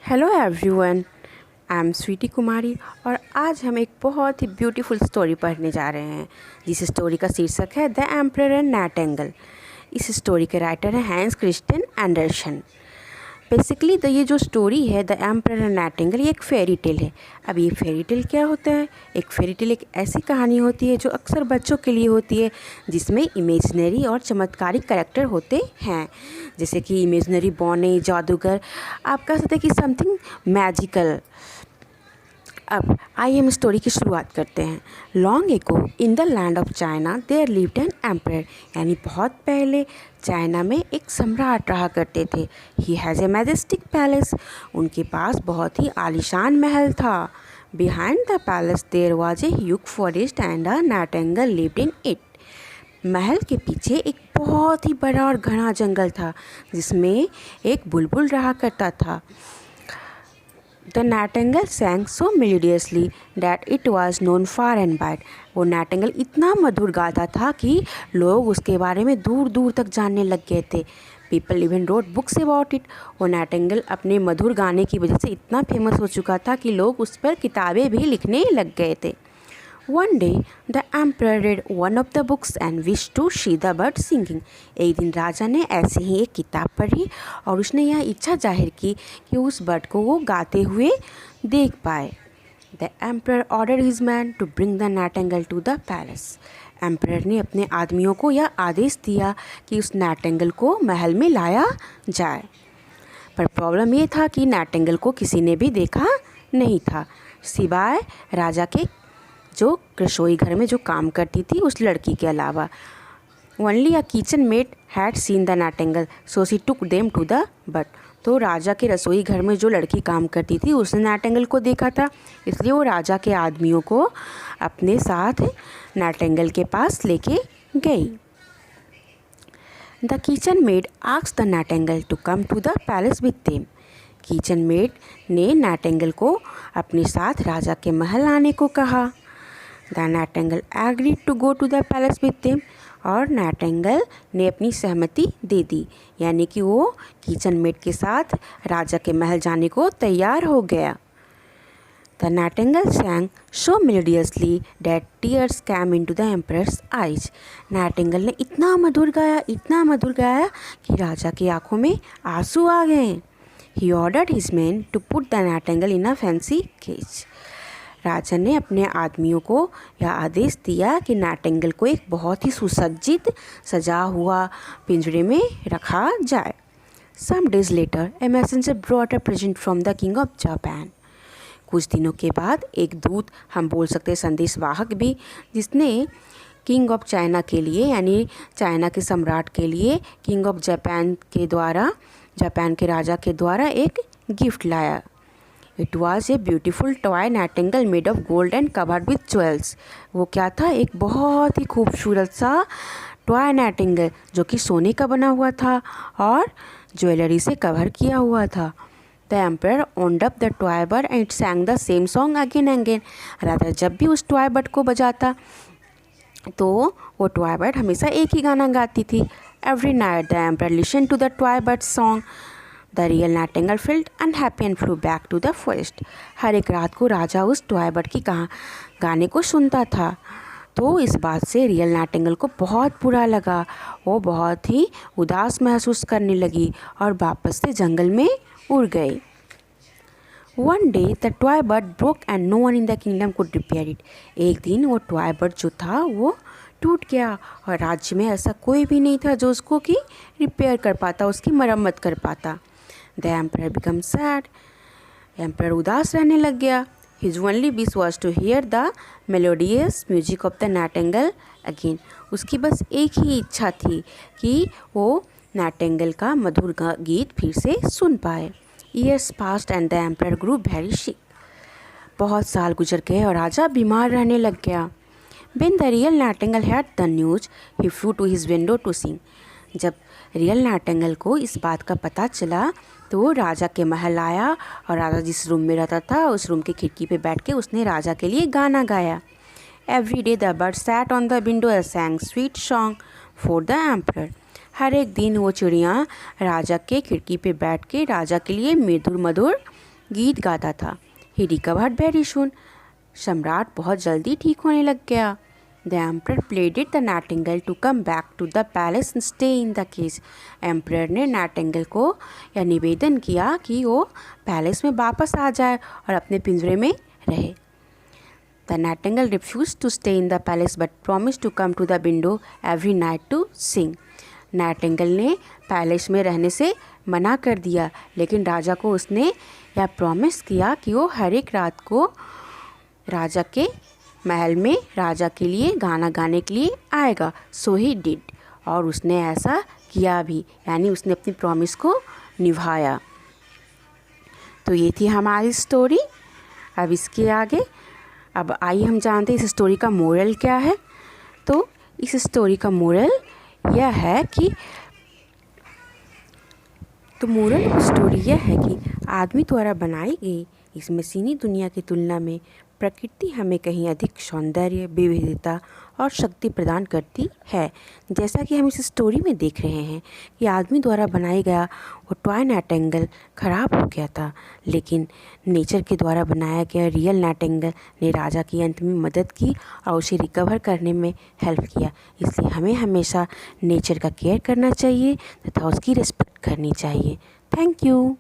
Hello everyone, I am Sweety Kumari और आज हम एक बहुत ही ब्यूटीफुल स्टोरी पढ़ने जा रहे हैं जिस स्टोरी का शीर्षक है द एम्परर एंड नाइटिंगेल। इस स्टोरी के राइटर हैं हैंस क्रिस्टियन एंडरसन। बेसिकली तो ये जो स्टोरी है द एम्परर एंड नाइटिंगेल ये एक फेरी टेल है। अब ये फेरी टेल क्या होता है? एक फेरी टेल एक ऐसी कहानी होती है जो अक्सर बच्चों के लिए होती है जिसमें इमेजिनरी और चमत्कारिक कैरेक्टर होते हैं, जैसे कि इमेजिनरी बौने, जादूगर, आप कह सकते हैं कि समथिंग मैजिकल। अब आइए हम स्टोरी की शुरुआत करते हैं। Long ago in the land of China there lived an emperor, यानी बहुत पहले चाइना में एक सम्राट रहा करते थे। He has a majestic palace, उनके पास बहुत ही आलीशान महल था। Behind the palace there was a huge forest and a nightingale lived in it. महल के पीछे एक बहुत ही बड़ा और घना जंगल था जिसमें एक बुलबुल रहा करता था। The Nightingale sang so melodiously that it was known far and wide. वो नाइटिंगेल इतना मधुर गाता था कि लोग उसके बारे में दूर दूर तक जानने लग गए थे। People even wrote books about it. वो नाइटिंगेल अपने मधुर गाने की वजह से इतना फेमस हो चुका था कि लोग उस पर किताबें भी लिखने लग गए थे। One day, the emperor read one of the books and wished to see the bird singing. एक दिन राजा ने ऐसे ही एक किताब पढ़ी और उसने यह इच्छा जाहिर की कि उस बर्ड को वो गाते हुए देख पाए। The emperor ordered his men to bring the nightingale to the palace. Emperor ने अपने आदमियों को यह आदेश दिया कि उस नाइटिंगेल को महल में लाया जाए। पर प्रॉब्लम ये था कि नाइटिंगेल को किसी ने भी देखा नहीं था सिवाय राजा के जो रसोई घर में जो काम करती थी उस लड़की के अलावा। Only a kitchen maid had seen the nightingale so she took them to the but. तो राजा के रसोई घर में जो लड़की काम करती थी उसने नाइटिंगेल को देखा था, इसलिए वो राजा के आदमियों को अपने साथ नाइटिंगेल के पास लेके गई। The kitchen maid asked the nightingale to come to the palace with them. Kitchen maid ने नाइटिंगेल को अपने साथ राजा के महल आने को कहा। The nightingale agreed to go to the palace with them, और नाइटिंगेल ने अपनी सहमति दे दी, यानी कि वो किचन मेड के साथ राजा के महल जाने को तैयार हो गया। The Nightingale sang so melodiously that tears came into the emperor's eyes. Nightingale ने इतना मधुर गाया कि राजा की आंखों में आंसू आ गए। He ordered his men to put the nightingale in a fancy cage. राजा ने अपने आदमियों को यह आदेश दिया कि नाइटिंगेल को एक बहुत ही सुसज्जित सजा हुआ पिंजरे में रखा जाए। Some days later, a messenger brought a present from the king of Japan. कुछ दिनों के बाद एक दूत, हम बोल सकते हैं संदेशवाहक भी, जिसने किंग ऑफ चाइना के लिए यानी चाइना के सम्राट के लिए किंग ऑफ जापान के द्वारा, जापान के राजा के द्वारा एक गिफ्ट लाया। It was a beautiful toy Nightingale made of gold and covered with jewels. वो क्या था? एक बहुत ही खूबसूरत सा टॉय नाइटिंगेल जो कि सोने का बना हुआ था और ज्वेलरी से कवर किया हुआ था। The emperor owned up the toy bird and it sang the same song again and again. राजा जब भी उस टॉय बर्ड को बजाता तो वो टॉय बर्ड हमेशा एक ही गाना गाती थी। Every night the emperor listen to the toy bird song. The real nightingale felt unhappy and flew back to the forest. हर एक रात को राजा उस टॉय बर्ड की गाने को सुनता था, तो इस बात से रियल नाइटिंगेल को बहुत बुरा लगा। वो बहुत ही उदास महसूस करने लगी और वापस से जंगल में उड़ गई। One day the toy bird broke and no one in the kingdom could repair it. एक दिन वो टॉय बर्ड जो था वो टूट गया और राज्य में ऐसा कोई भी नहीं था जो उसको कि रिपेयर कर पाता, उसकी मरम्मत कर पाता। The emperor become sad. Emperor उदास रहने लग गया। His only wish was to hear the melodious music of the nightingale again. उसकी बस एक ही इच्छा थी कि वो नाइटिंगेल का मधुर गीत फिर से सुन पाए। Years passed and the emperor grew very sick. बहुत साल गुजर गए और राजा बीमार रहने लग गया। When the real nightingale had the news, he flew to his window to sing. जब रियल नाइटिंगेल को इस बात का पता चला तो वो राजा के महल आया और राजा जिस रूम में रहता था उस रूम की खिड़की पे बैठ के उसने राजा के लिए गाना गाया। Every day the bird sat on the window and sang sweet song for the emperor. हर एक दिन वो चिड़िया राजा के खिड़की पे बैठ के राजा के लिए मधुर मधुर गीत गाता था। He recovered very soon. सम्राट बहुत जल्दी ठीक होने लग गया। The emperor pleaded the nightingale to come back to the palace and stay in the cage. Emperor ने नाइटिंगेल को यह निवेदन किया कि वो पैलेस में वापस आ जाए और अपने पिंजरे में रहे। The nightingale refuse to stay in the palace but promise to come to the window every night to sing. Nightingale ने पैलेस में रहने से मना कर दिया, लेकिन राजा को उसने यह प्रॉमिस किया कि वो हर एक रात को राजा के महल में राजा के लिए गाना गाने के लिए आएगा। सो ही डिड, और उसने ऐसा किया भी, यानी उसने अपनी प्रॉमिस को निभाया। तो ये थी हमारी स्टोरी। अब इसके आगे अब आइए हम जानते हैं इस स्टोरी का मोरल क्या है। तो इस स्टोरी का मोरल यह है कि मोरल ऑफ स्टोरी यह है कि आदमी द्वारा बनाई गई इस मशीनी दुनिया की तुलना में प्रकृति हमें कहीं अधिक सौंदर्य, विविधता और शक्ति प्रदान करती है। जैसा कि हम इस स्टोरी में देख रहे हैं कि आदमी द्वारा बनाया गया वो टॉय नाइटिंगेल खराब हो गया था, लेकिन नेचर के द्वारा बनाया गया रियल नाइटिंगेल ने राजा की अंत में मदद की और उसे रिकवर करने में हेल्प किया। इसलिए हमें हमेशा नेचर का केयर करना चाहिए तथा उसकी रिस्पेक्ट करनी चाहिए। Thank you.